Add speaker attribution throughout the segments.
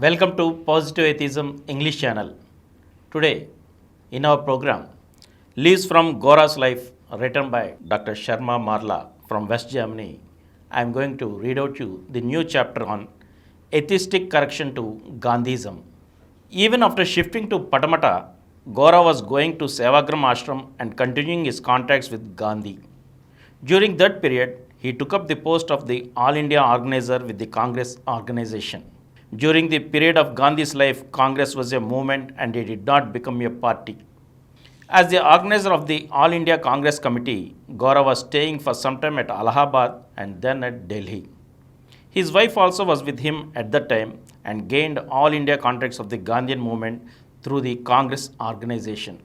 Speaker 1: Welcome to Positive Atheism English channel. Today, in our program, Leaves from Gora's Life, written by Dr. Sharma Marla from West Germany, I am going to read out you the new chapter on Atheistic Correction to Gandhism. Even after shifting to Patamata, Gora was going to Sevagram ashram and continuing his contacts with Gandhi. During that period, he took up the post of the All India organizer with the Congress organization. During the period of Gandhi's life, Congress was a movement and it did not become a party. As the organizer of the All India Congress Committee, Gora was staying for some time at Allahabad and then at Delhi. His wife also was with him at that time and gained all India contacts of the Gandhian movement through the Congress organization.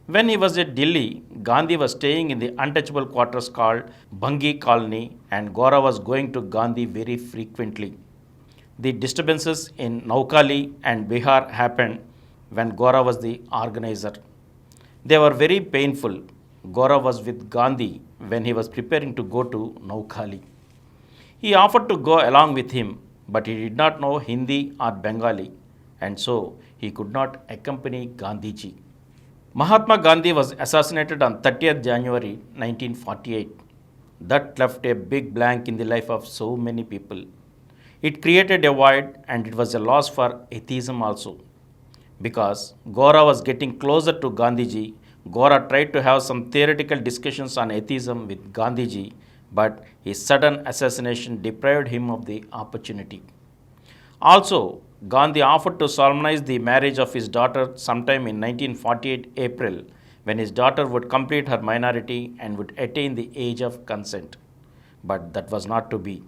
Speaker 1: When he was at Delhi, Gandhi was staying in the untouchable quarters called Bhangi Colony and Gora was going to Gandhi very frequently. The disturbances in Naukali and Bihar happened when Gora was the organizer. They were very painful. Gora was with Gandhi when he was preparing to go to Naukali. He offered to go along with him, but he did not know Hindi or Bengali, and so he could not accompany Gandhiji. Mahatma Gandhi was assassinated on 30th January 1948. That left a big blank in the life of so many people. It created a void and it was a loss for atheism also. Because Gora was getting closer to Gandhiji, Gora tried to have some theoretical discussions on atheism with Gandhiji, but his sudden assassination deprived him of the opportunity. Also, Gandhi offered to solemnize the marriage of his daughter sometime in 1948 April, when his daughter would complete her minority and would attain the age of consent. But that was not to be.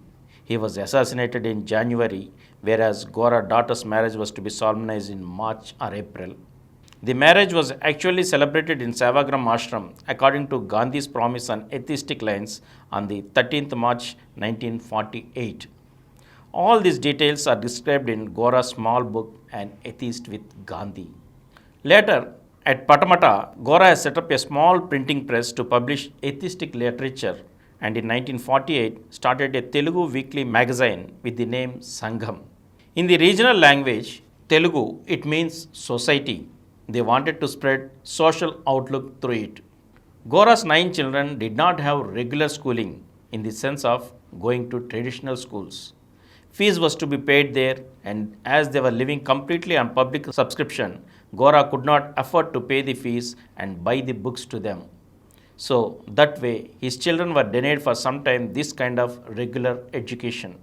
Speaker 1: He was assassinated in January, whereas Gora's daughter's marriage was to be solemnized in March or April. The marriage was actually celebrated in Sevagram ashram according to Gandhi's promise on atheistic lines on the 13th March 1948. All these details are described in Gora's small book, An Atheist with Gandhi. Later, at Patamata, Gora has set up a small printing press to publish atheistic literature and in 1948 started a Telugu weekly magazine with the name Sangham. In the regional language, Telugu, it means society. They wanted to spread social outlook through it. Gora's 9 children did not have regular schooling in the sense of going to traditional schools. Fees was to be paid there, and as they were living completely on public subscription, Gora could not afford to pay the fees and buy the books to them. So that way, his children were denied for some time this kind of regular education.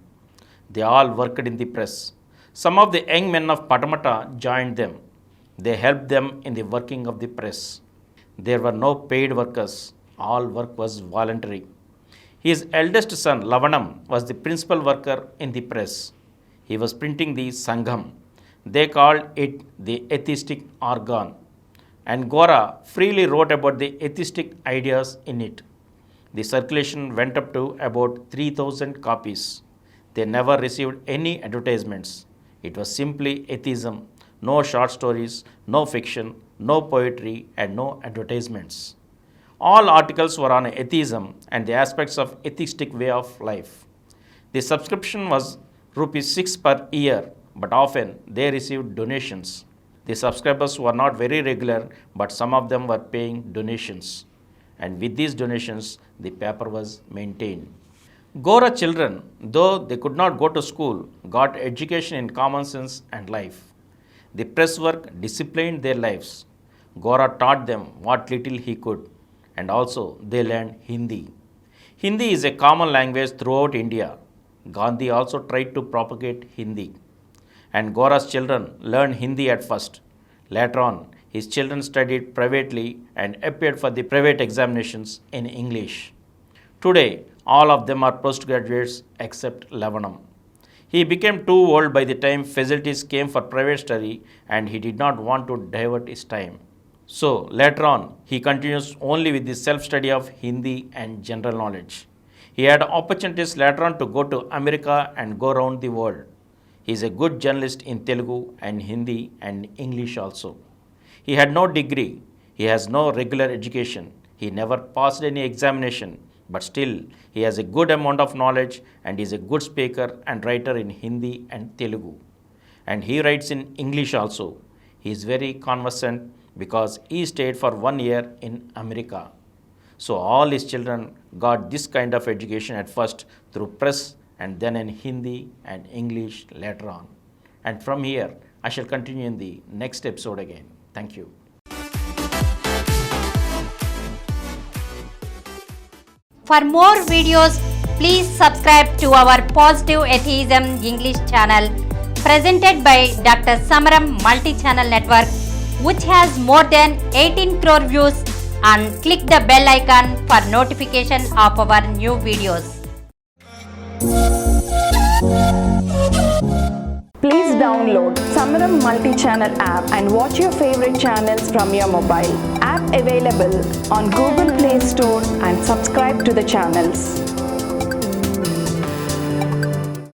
Speaker 1: They all worked in the press. Some of the young men of Patamata joined them. They helped them in the working of the press. There were no paid workers. All work was voluntary. His eldest son, Lavanam, was the principal worker in the press. He was printing the Sangham. They called it the atheistic organ. And Gora freely wrote about the atheistic ideas in it. The circulation went up to about 3,000 copies. They never received any advertisements. It was simply atheism, no short stories, no fiction, no poetry, and no advertisements. All articles were on atheism and the aspects of atheistic way of life. The subscription was ₹6 per year, but often they received donations. The subscribers were not very regular, but some of them were paying donations. And with these donations, the paper was maintained. Gora children, though they could not go to school, got education in common sense and life. The press work disciplined their lives. Gora taught them what little he could, and also they learned Hindi. Hindi is a common language throughout India. Gandhi also tried to propagate Hindi. And Gora's children learned Hindi at first. Later on, his children studied privately and appeared for the private examinations in English. Today, all of them are postgraduates except Lavanam. He became too old by the time facilities came for private study and he did not want to divert his time. So later on, he continues only with the self-study of Hindi and general knowledge. He had opportunities later on to go to America and go around the world. He is a good journalist in Telugu and Hindi and English also. He had no degree. He has no regular education. He never passed any examination. But still, he has a good amount of knowledge and is a good speaker and writer in Hindi and Telugu. and he writes in English also. He is very conversant because he stayed for 1 year in America. So all his children got this kind of education at first through press and then in Hindi and English later on. And from here, I shall continue in the next episode again. Thank you.
Speaker 2: For more videos, please subscribe to our Positive Atheism English channel presented by Dr. Samaram Multi-Channel Network, which has more than 18 crore views, and click the bell icon for notification of our new videos.
Speaker 3: Please download Samaram Multi-Channel app and watch your favorite channels from your mobile. App available on Google Play Store and subscribe to the channels.